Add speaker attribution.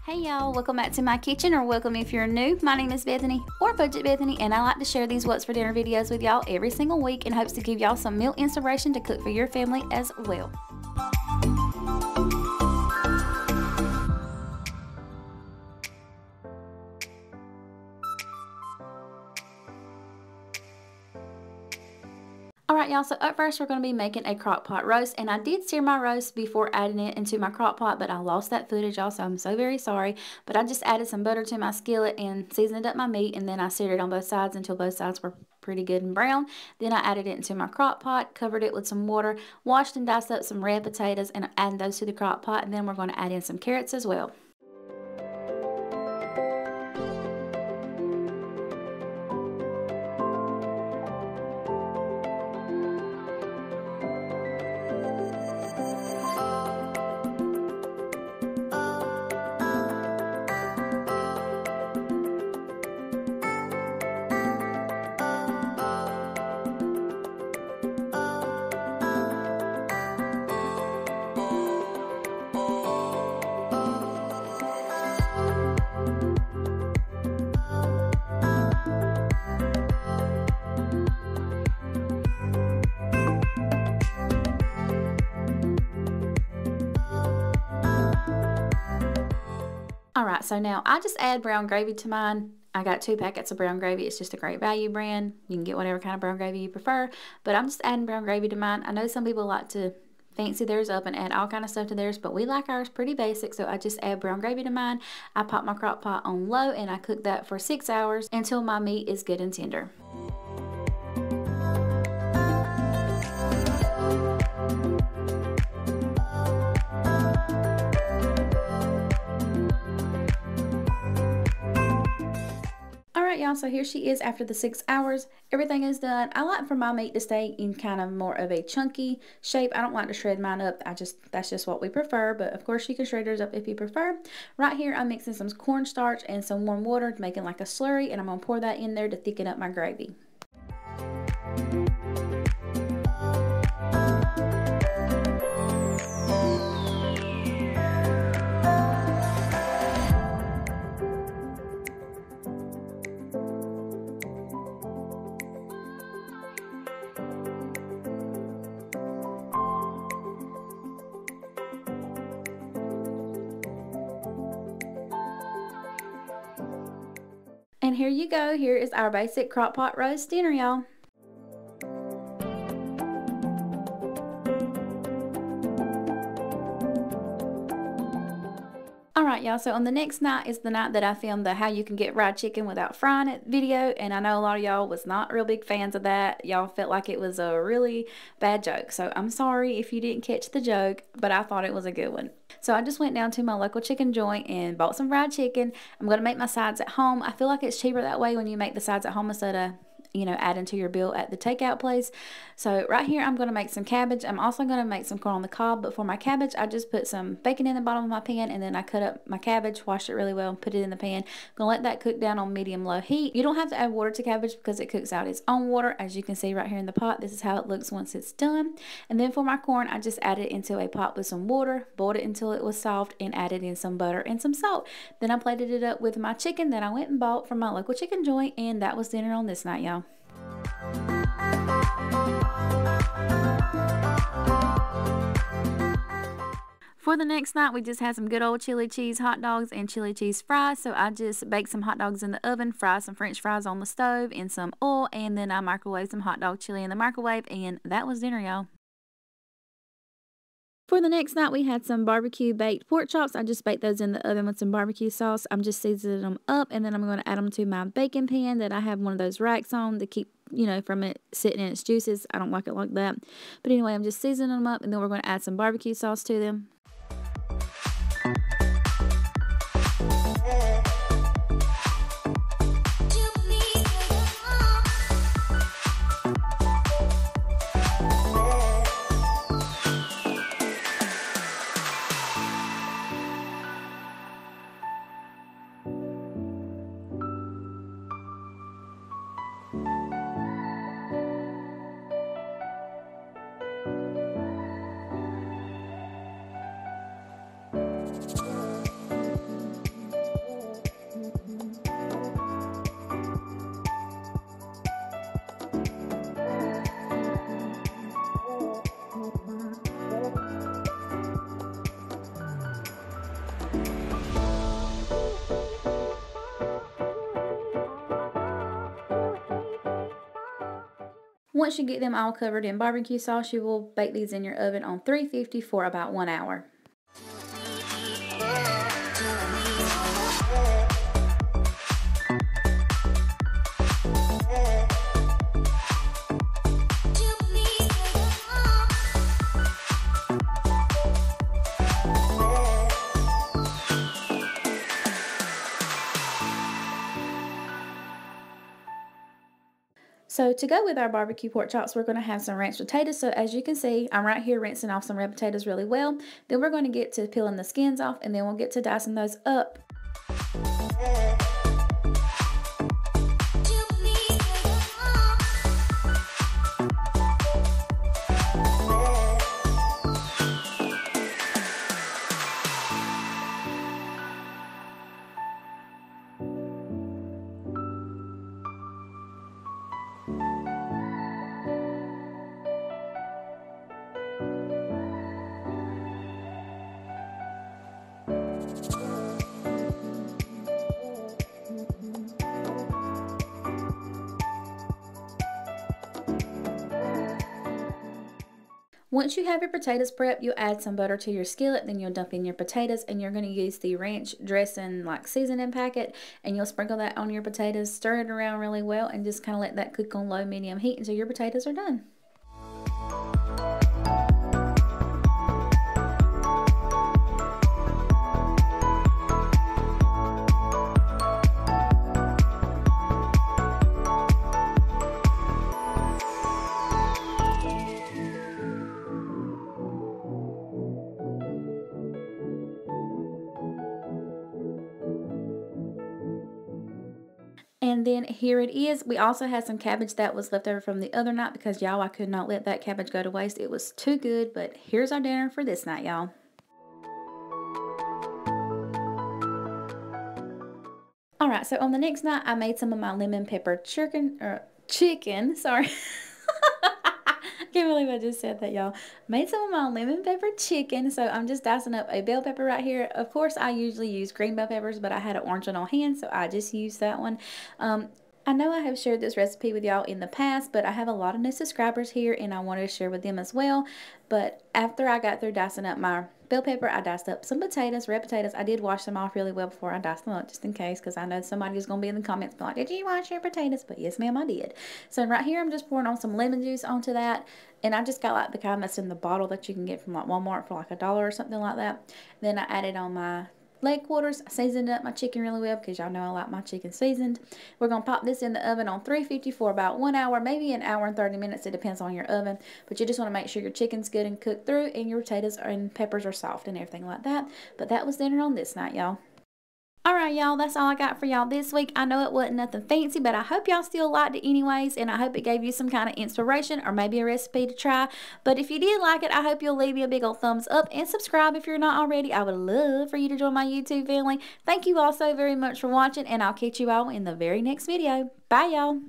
Speaker 1: Hey y'all, welcome back to my kitchen, or welcome if you're new. My name is Bethany, or Budget Bethany, and I like to share these what's for dinner videos with y'all every single week in hopes to give y'all some meal inspiration to cook for your family as well. Alright y'all, so up first we're going to be making a crock pot roast, and I did sear my roast before adding it into my crock pot, but I lost that footage y'all, so I'm so very sorry. But I just added some butter to my skillet and seasoned up my meat, and then I seared it on both sides until both sides were pretty good and brown. Then I added it into my crock pot, covered it with some water, washed and diced up some red potatoes, and added those to the crock pot, and then we're going to add in some carrots as well. Alright, so now I just add brown gravy to mine. I got 2 packets of brown gravy. It's just a Great Value brand. You can get whatever kind of brown gravy you prefer, but I'm just adding brown gravy to mine. I know some people like to fancy theirs up and add all kind of stuff to theirs, but we like ours pretty basic, so I just add brown gravy to mine. I pop my crock pot on low and I cook that for 6 hours until my meat is good and tender. Alright y'all, so here she is after the 6 hours. Everything is done. I like for my meat to stay in kind of more of a chunky shape. I don't like to shred mine up. That's just what we prefer, but of course you can shred yours up if you prefer. Right here I'm mixing some cornstarch and some warm water, making like a slurry, and I'm going to pour that in there to thicken up my gravy. And here you go. Here is our basic crock pot roast dinner, y'all. Alright y'all, so on the next night is the night that I filmed the how you can get fried chicken without frying it video, and I know a lot of y'all was not real big fans of that. Y'all felt like it was a really bad joke, so I'm sorry if you didn't catch the joke, but I thought it was a good one. So I just went down to my local chicken joint and bought some fried chicken. I'm going to make my sides at home. I feel like it's cheaper that way when you make the sides at home instead of, you know, adding to your bill at the takeout place. So right here I'm going to make some cabbage. I'm also going to make some corn on the cob, but for my cabbage I just put some bacon in the bottom of my pan, and then I cut up my cabbage, washed it really well, and put it in the pan. I'm going to let that cook down on medium-low heat. You don't have to add water to cabbage because it cooks out its own water, as you can see right here in the pot. This is how it looks once it's done. And then for my corn, I just added it into a pot with some water, boiled it until it was soft, and added in some butter and some salt. Then I plated it up with my chicken that I went and bought from my local chicken joint, and that was dinner on this night, y'all. For the next night, we just had some good old chili cheese hot dogs and chili cheese fries. So I just baked some hot dogs in the oven, fried some french fries on the stove in some oil, and then I microwaved some hot dog chili in the microwave, and that was dinner, y'all. For the next night, we had some barbecue baked pork chops. I just baked those in the oven with some barbecue sauce. I'm just seasoning them up, and then I'm going to add them to my baking pan that I have one of those racks on to keep, you know, from it sitting in its juices. I don't like it like that. But anyway, I'm just seasoning them up, and then we're going to add some barbecue sauce to them. Once you get them all covered in barbecue sauce, you will bake these in your oven on 350 for about 1 hour. So to go with our barbecue pork chops, we're going to have some ranch potatoes. So as you can see, I'm right here rinsing off some red potatoes really well. Then we're going to get to peeling the skins off, and then we'll get to dicing those up. Once you have your potatoes prepped, you'll add some butter to your skillet, then you'll dump in your potatoes, and you're going to use the ranch dressing like seasoning packet, and you'll sprinkle that on your potatoes, stir it around really well, and just kind of let that cook on low medium heat until your potatoes are done. And then here it is. We also had some cabbage that was left over from the other night because, y'all, I could not let that cabbage go to waste. It was too good, but here's our dinner for this night, y'all. Alright, so on the next night, I made some of my lemon pepper chicken, sorry. Can't believe I just said that, y'all. Made some of my lemon pepper chicken. So I'm just dicing up a bell pepper right here. Of course, I usually use green bell peppers, but I had an orange one on hand, so I just used that one. I know I have shared this recipe with y'all in the past, but I have a lot of new subscribers here, and I wanted to share with them as well. But after I got through dicing up my bell pepper, I diced up some potatoes, red potatoes. I did wash them off really well before I diced them up, just in case, because I know somebody was going to be in the comments like, did you wash your potatoes? But yes, ma'am, I did. So right here, I'm just pouring on some lemon juice onto that. And I just got like the kind that's in the bottle that you can get from like Walmart for like $1 or something like that. Then I added on my leg quarters. I seasoned up my chicken really well because y'all know I like my chicken seasoned. We're going to pop this in the oven on 350 for about 1 hour, maybe an hour and 30 minutes. It depends on your oven. But you just want to make sure your chicken's good and cooked through, and your potatoes and peppers are soft and everything like that. But that was dinner on this night, y'all. Alright, y'all, that's all I got for y'all this week. I know it wasn't nothing fancy, but I hope y'all still liked it anyways, and I hope it gave you some kind of inspiration or maybe a recipe to try. But if you did like it, I hope you'll leave me a big old thumbs up and subscribe if you're not already. I would love for you to join my YouTube family. Thank you all so very much for watching, and I'll catch you all in the very next video. Bye, y'all.